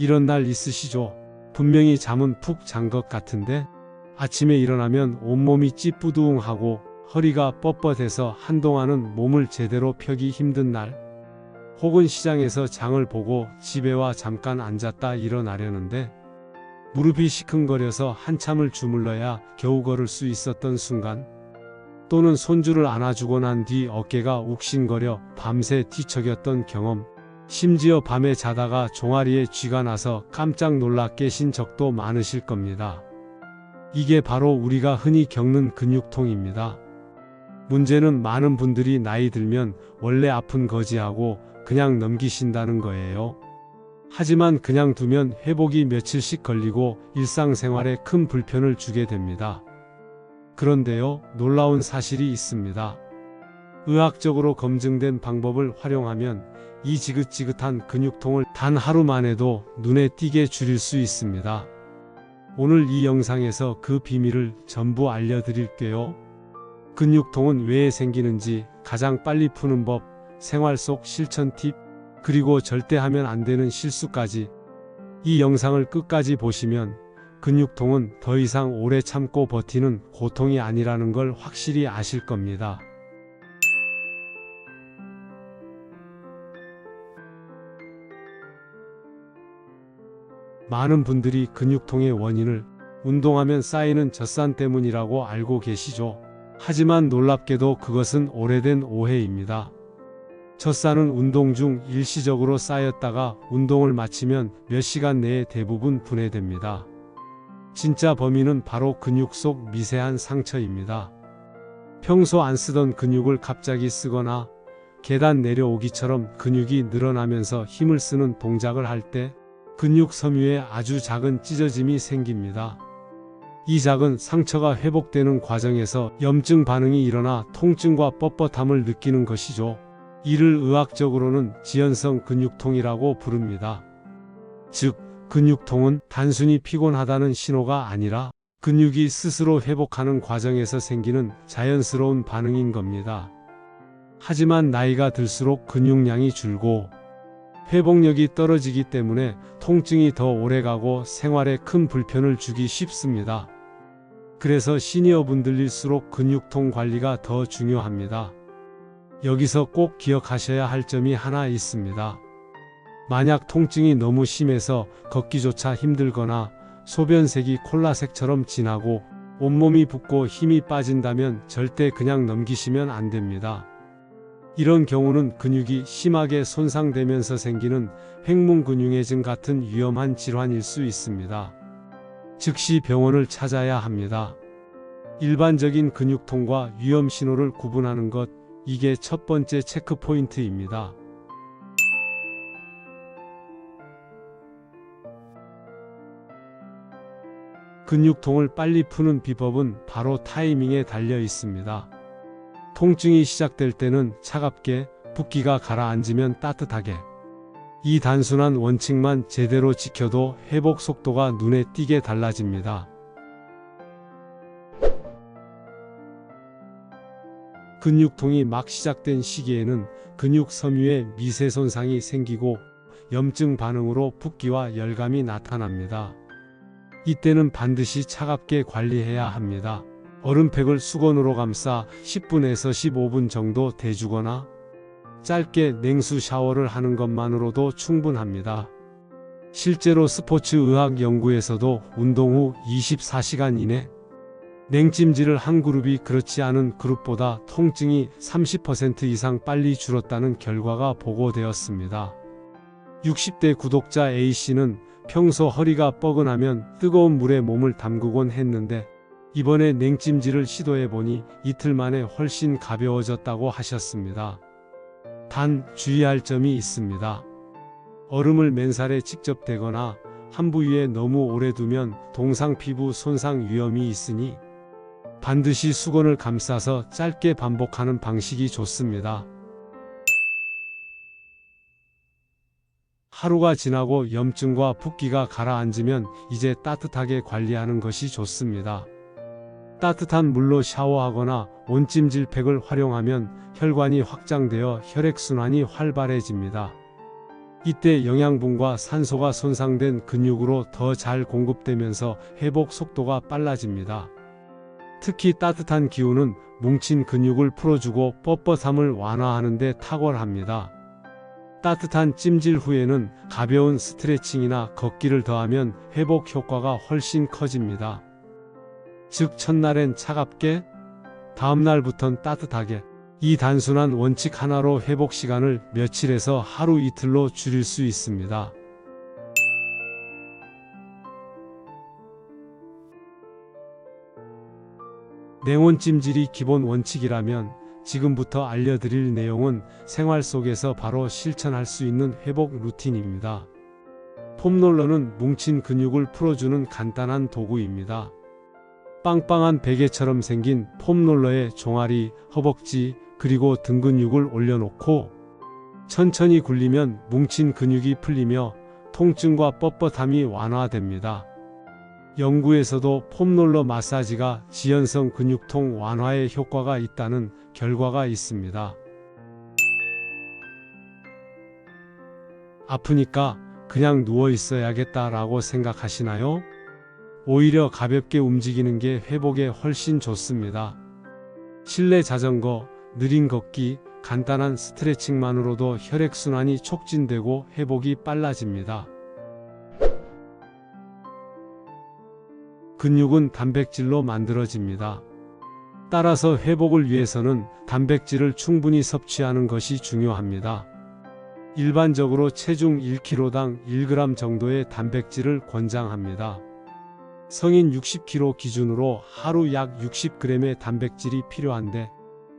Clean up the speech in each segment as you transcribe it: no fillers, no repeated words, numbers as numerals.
이런 날 있으시죠? 분명히 잠은 푹 잔 것 같은데 아침에 일어나면 온몸이 찌뿌둥하고 허리가 뻣뻣해서 한동안은 몸을 제대로 펴기 힘든 날, 혹은 시장에서 장을 보고 집에 와 잠깐 앉았다 일어나려는데 무릎이 시큰거려서 한참을 주물러야 겨우 걸을 수 있었던 순간, 또는 손주를 안아주고 난 뒤 어깨가 욱신거려 밤새 뒤척였던 경험, 심지어 밤에 자다가 종아리에 쥐가 나서 깜짝 놀라 깨신 적도 많으실 겁니다. 이게 바로 우리가 흔히 겪는 근육통입니다. 문제는 많은 분들이 나이 들면 원래 아픈 거지 하고 그냥 넘기신다는 거예요. 하지만 그냥 두면 회복이 며칠씩 걸리고 일상생활에 큰 불편을 주게 됩니다. 그런데요, 놀라운 사실이 있습니다. 의학적으로 검증된 방법을 활용하면 이 지긋지긋한 근육통을 단 하루 만에도 눈에 띄게 줄일 수 있습니다. 오늘 이 영상에서 그 비밀을 전부 알려드릴게요. 근육통은 왜 생기는지, 가장 빨리 푸는 법, 생활 속 실천 팁, 그리고 절대 하면 안 되는 실수까지. 이 영상을 끝까지 보시면 근육통은 더 이상 오래 참고 버티는 고통이 아니라는 걸 확실히 아실 겁니다. 많은 분들이 근육통의 원인을 운동하면 쌓이는 젖산 때문이라고 알고 계시죠? 하지만 놀랍게도 그것은 오래된 오해입니다. 젖산은 운동 중 일시적으로 쌓였다가 운동을 마치면 몇 시간 내에 대부분 분해됩니다. 진짜 범인은 바로 근육 속 미세한 상처입니다. 평소 안 쓰던 근육을 갑자기 쓰거나 계단 내려오기처럼 근육이 늘어나면서 힘을 쓰는 동작을 할 때 근육 섬유에 아주 작은 찢어짐이 생깁니다. 이 작은 상처가 회복되는 과정에서 염증 반응이 일어나 통증과 뻣뻣함을 느끼는 것이죠. 이를 의학적으로는 지연성 근육통이라고 부릅니다. 즉, 근육통은 단순히 피곤하다는 신호가 아니라 근육이 스스로 회복하는 과정에서 생기는 자연스러운 반응인 겁니다. 하지만 나이가 들수록 근육량이 줄고 회복력이 떨어지기 때문에 통증이 더 오래가고 생활에 큰 불편을 주기 쉽습니다. 그래서 시니어분들일수록 근육통 관리가 더 중요합니다. 여기서 꼭 기억하셔야 할 점이 하나 있습니다. 만약 통증이 너무 심해서 걷기조차 힘들거나 소변색이 콜라색처럼 진하고 온몸이 붓고 힘이 빠진다면 절대 그냥 넘기시면 안 됩니다. 이런 경우는 근육이 심하게 손상되면서 생기는 횡문근육해증 같은 위험한 질환일 수 있습니다. 즉시 병원을 찾아야 합니다. 일반적인 근육통과 위험 신호를 구분하는 것, 이게 첫 번째 체크포인트입니다. 근육통을 빨리 푸는 비법은 바로 타이밍에 달려 있습니다. 통증이 시작될 때는 차갑게, 붓기가 가라앉으면 따뜻하게. 이 단순한 원칙만 제대로 지켜도 회복 속도가 눈에 띄게 달라집니다. 근육통이 막 시작된 시기에는 근육 섬유에 미세 손상이 생기고 염증 반응으로 붓기와 열감이 나타납니다. 이때는 반드시 차갑게 관리해야 합니다. 얼음팩을 수건으로 감싸 10분에서 15분 정도 대주거나 짧게 냉수 샤워를 하는 것만으로도 충분합니다. 실제로 스포츠 의학 연구에서도 운동 후 24시간 이내 냉찜질을 한 그룹이 그렇지 않은 그룹보다 통증이 30% 이상 빨리 줄었다는 결과가 보고되었습니다. 60대 구독자 A씨는 평소 허리가 뻐근하면 뜨거운 물에 몸을 담그곤 했는데 이번에 냉찜질을 시도해보니 이틀 만에 훨씬 가벼워졌다고 하셨습니다. 단 주의할 점이 있습니다. 얼음을 맨살에 직접 대거나 한 부위에 너무 오래 두면 동상 피부 손상 위험이 있으니 반드시 수건을 감싸서 짧게 반복하는 방식이 좋습니다. 하루가 지나고 염증과 붓기가 가라앉으면 이제 따뜻하게 관리하는 것이 좋습니다. 따뜻한 물로 샤워하거나 온찜질팩을 활용하면 혈관이 확장되어 혈액순환이 활발해집니다. 이때 영양분과 산소가 손상된 근육으로 더 잘 공급되면서 회복 속도가 빨라집니다. 특히 따뜻한 기운은 뭉친 근육을 풀어주고 뻣뻣함을 완화하는 데 탁월합니다. 따뜻한 찜질 후에는 가벼운 스트레칭이나 걷기를 더하면 회복 효과가 훨씬 커집니다. 즉 첫날엔 차갑게, 다음날부턴 따뜻하게. 이 단순한 원칙 하나로 회복 시간을 며칠에서 하루 이틀로 줄일 수 있습니다. 냉온 찜질이 기본 원칙이라면 지금부터 알려드릴 내용은 생활 속에서 바로 실천할 수 있는 회복 루틴입니다. 폼롤러는 뭉친 근육을 풀어주는 간단한 도구입니다. 빵빵한 베개처럼 생긴 폼롤러에 종아리, 허벅지, 그리고 등 근육을 올려놓고 천천히 굴리면 뭉친 근육이 풀리며 통증과 뻣뻣함이 완화됩니다. 연구에서도 폼롤러 마사지가 지연성 근육통 완화에 효과가 있다는 결과가 있습니다. 아프니까 그냥 누워 있어야겠다라고 생각하시나요? 오히려 가볍게 움직이는 게 회복에 훨씬 좋습니다. 실내 자전거, 느린 걷기, 간단한 스트레칭만으로도 혈액순환이 촉진되고 회복이 빨라집니다. 근육은 단백질로 만들어집니다. 따라서 회복을 위해서는 단백질을 충분히 섭취하는 것이 중요합니다. 일반적으로 체중 1kg당 1g 정도의 단백질을 권장합니다. 성인 60kg 기준으로 하루 약 60g의 단백질이 필요한데,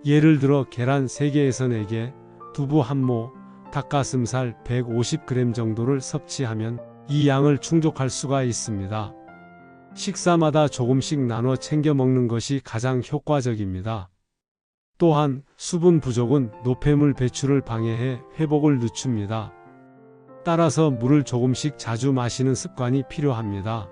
예를 들어 계란 3개에서 4개, 두부 1모, 닭가슴살 150g 정도를 섭취하면 이 양을 충족할 수가 있습니다. 식사마다 조금씩 나눠 챙겨 먹는 것이 가장 효과적입니다. 또한 수분 부족은 노폐물 배출을 방해해 회복을 늦춥니다. 따라서 물을 조금씩 자주 마시는 습관이 필요합니다.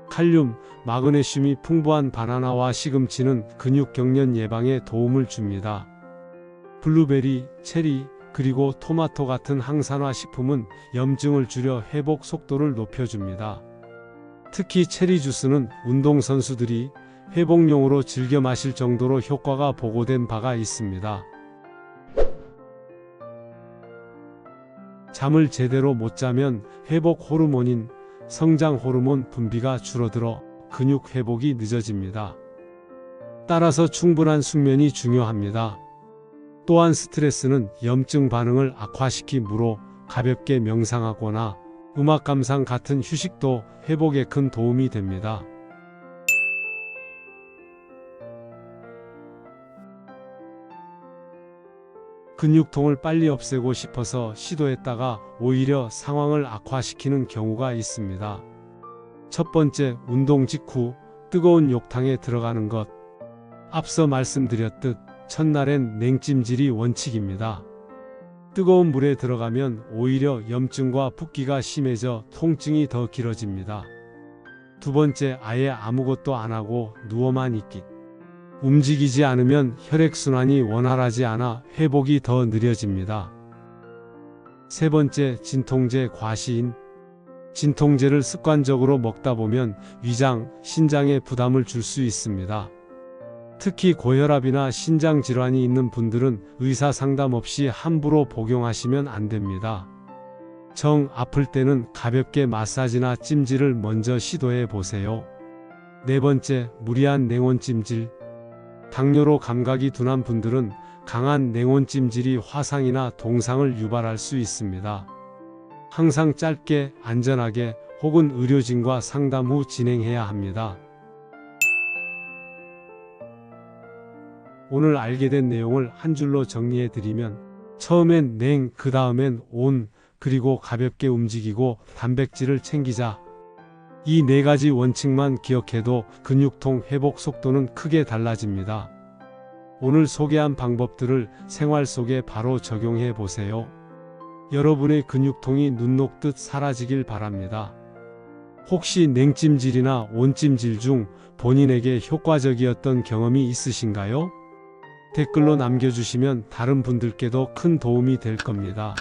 칼륨, 마그네슘이 풍부한 바나나와 시금치는 근육 경련 예방에 도움을 줍니다. 블루베리, 체리, 그리고 토마토 같은 항산화 식품은 염증을 줄여 회복 속도를 높여줍니다. 특히 체리 주스는 운동선수들이 회복용으로 즐겨 마실 정도로 효과가 보고된 바가 있습니다. 잠을 제대로 못 자면 회복 호르몬인 성장 호르몬 분비가 줄어들어 근육 회복이 늦어집니다. 따라서 충분한 숙면이 중요합니다. 또한 스트레스는 염증 반응을 악화시키므로 가볍게 명상하거나 음악 감상 같은 휴식도 회복에 큰 도움이 됩니다. 근육통을 빨리 없애고 싶어서 시도했다가 오히려 상황을 악화시키는 경우가 있습니다. 첫 번째, 운동 직후 뜨거운 욕탕에 들어가는 것. 앞서 말씀드렸듯 첫날엔 냉찜질이 원칙입니다. 뜨거운 물에 들어가면 오히려 염증과 붓기가 심해져 통증이 더 길어집니다. 두 번째, 아예 아무것도 안 하고 누워만 있기. 움직이지 않으면 혈액순환이 원활하지 않아 회복이 더 느려집니다. 세 번째, 진통제 과시인. 진통제를 습관적으로 먹다 보면 위장, 신장에 부담을 줄 수 있습니다. 특히 고혈압이나 신장 질환이 있는 분들은 의사 상담 없이 함부로 복용하시면 안 됩니다. 정 아플 때는 가볍게 마사지나 찜질을 먼저 시도해 보세요. 네 번째, 무리한 냉온 찜질. 당뇨로 감각이 둔한 분들은 강한 냉온 찜질이 화상이나 동상을 유발할 수 있습니다. 항상 짧게, 안전하게 혹은 의료진과 상담 후 진행해야 합니다. 오늘 알게 된 내용을 한 줄로 정리해 드리면, 처음엔 냉, 그 다음엔 온, 그리고 가볍게 움직이고 단백질을 챙기자. 이 네 가지 원칙만 기억해도 근육통 회복 속도는 크게 달라집니다. 오늘 소개한 방법들을 생활 속에 바로 적용해 보세요. 여러분의 근육통이 눈 녹듯 사라지길 바랍니다. 혹시 냉찜질이나 온찜질 중 본인에게 효과적이었던 경험이 있으신가요? 댓글로 남겨주시면 다른 분들께도 큰 도움이 될 겁니다.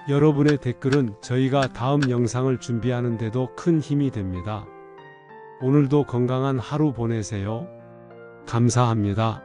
여러분의 댓글은 저희가 다음 영상을 준비하는 데도 큰 힘이 됩니다. 오늘도 건강한 하루 보내세요. 감사합니다.